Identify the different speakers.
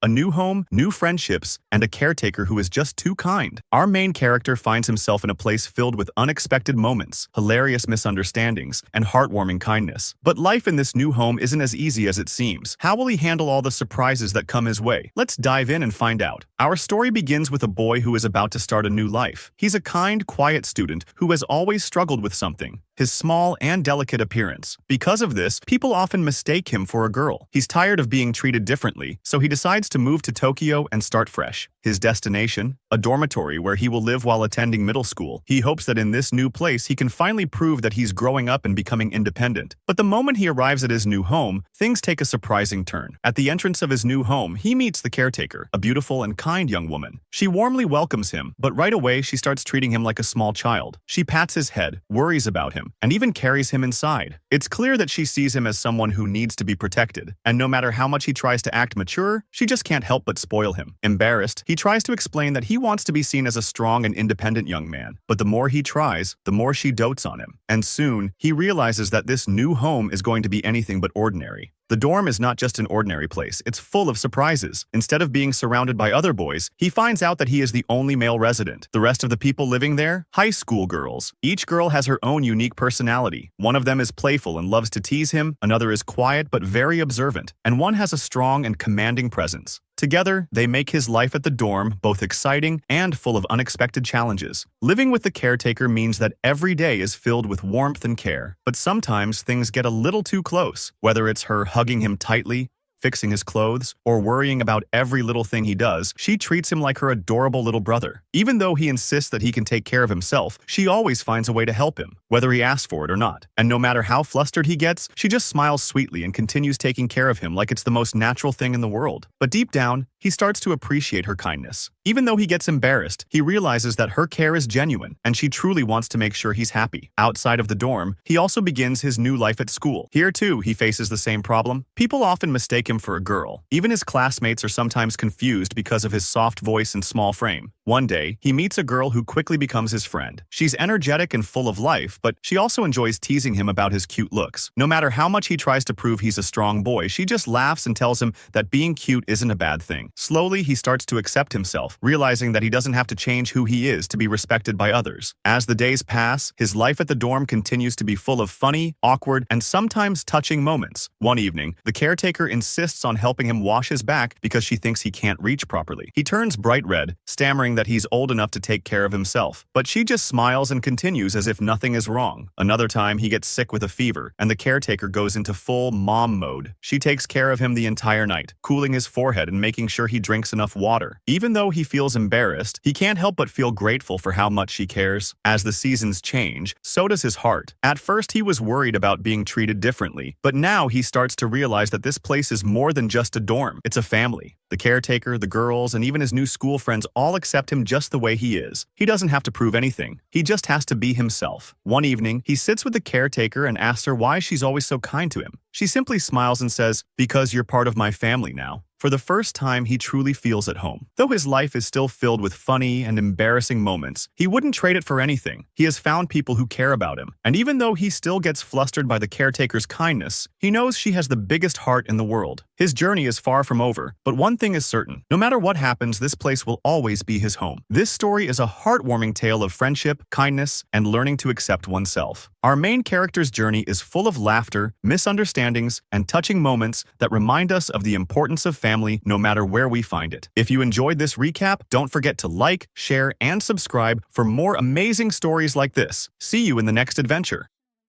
Speaker 1: a new home, new friendships, and a caretaker who is just too kind. Our main character finds himself in a place filled with unexpected moments, hilarious misunderstandings, and heartwarming kindness. But life in this new home isn't as easy as it seems. How will he handle all the surprises that come his way? Let's dive in and find out. Our story begins with a boy who is about to start a new life. He's a kind, quiet student who has always struggled with something: his small and delicate appearance. Because of this, people often mistake him for a girl. He's tired of being treated differently, so he decides to move to Tokyo and start fresh. His destination? A dormitory where he will live while attending middle school. He hopes that in this new place he can finally prove that he's growing up and becoming independent. But the moment he arrives at his new home, things take a surprising turn. At the entrance of his new home, he meets the caretaker, a beautiful and kind young woman. She warmly welcomes him, but right away she starts treating him like a small child. She pats his head, worries about him, and even carries him inside. It's clear that she sees him as someone who needs to be protected, and no matter how much he tries to act mature, she just can't help but spoil him. Embarrassed, he tries to explain that he wants to be seen as a strong and independent young man, but the more he tries, the more she dotes on him. And soon, he realizes that this new home is going to be anything but ordinary. The dorm is not just an ordinary place, it's full of surprises. Instead of being surrounded by other boys, he finds out that he is the only male resident. The rest of the people living there? High school girls. Each girl has her own unique personality. One of them is playful and loves to tease him, another is quiet but very observant, and one has a strong and commanding presence. Together, they make his life at the dorm both exciting and full of unexpected challenges. Living with the caretaker means that every day is filled with warmth and care, but sometimes things get a little too close, whether it's her hugging him tightly, fixing his clothes, or worrying about every little thing he does. She treats him like her adorable little brother. Even though he insists that he can take care of himself, she always finds a way to help him, whether he asks for it or not. And no matter how flustered he gets, she just smiles sweetly and continues taking care of him like it's the most natural thing in the world. But deep down, he starts to appreciate her kindness. Even though he gets embarrassed, he realizes that her care is genuine, and she truly wants to make sure he's happy. Outside of the dorm, he also begins his new life at school. Here too, he faces the same problem. People often mistake him for a girl. Even his classmates are sometimes confused because of his soft voice and small frame. One day, he meets a girl who quickly becomes his friend. She's energetic and full of life, but she also enjoys teasing him about his cute looks. No matter how much he tries to prove he's a strong boy, she just laughs and tells him that being cute isn't a bad thing. Slowly, he starts to accept himself, realizing that he doesn't have to change who he is to be respected by others. As the days pass, his life at the dorm continues to be full of funny, awkward, and sometimes touching moments. One evening, the caretaker insists on helping him wash his back because she thinks he can't reach properly. He turns bright red, stammering that he's old enough to take care of himself, but she just smiles and continues as if nothing is wrong. Another time, he gets sick with a fever, and the caretaker goes into full mom mode. She takes care of him the entire night, cooling his forehead and making sure he drinks enough water. Even though he feels embarrassed, he can't help but feel grateful for how much she cares. As the seasons change, so does his heart. At first, he was worried about being treated differently, but now he starts to realize that this place is more than just a dorm. It's a family. The caretaker, the girls, and even his new school friends all accept him just the way he is. He doesn't have to prove anything. He just has to be himself. One evening, he sits with the caretaker and asks her why she's always so kind to him. She simply smiles and says, "Because you're part of my family now." For the first time, he truly feels at home. Though his life is still filled with funny and embarrassing moments, he wouldn't trade it for anything. He has found people who care about him. And even though he still gets flustered by the caretaker's kindness, he knows she has the biggest heart in the world. His journey is far from over, but one thing is certain. No matter what happens, this place will always be his home. This story is a heartwarming tale of friendship, kindness, and learning to accept oneself. Our main character's journey is full of laughter, misunderstandings, and touching moments that remind us of the importance of family no matter where we find it. If you enjoyed this recap, don't forget to like, share, and subscribe for more amazing stories like this. See you in the next adventure.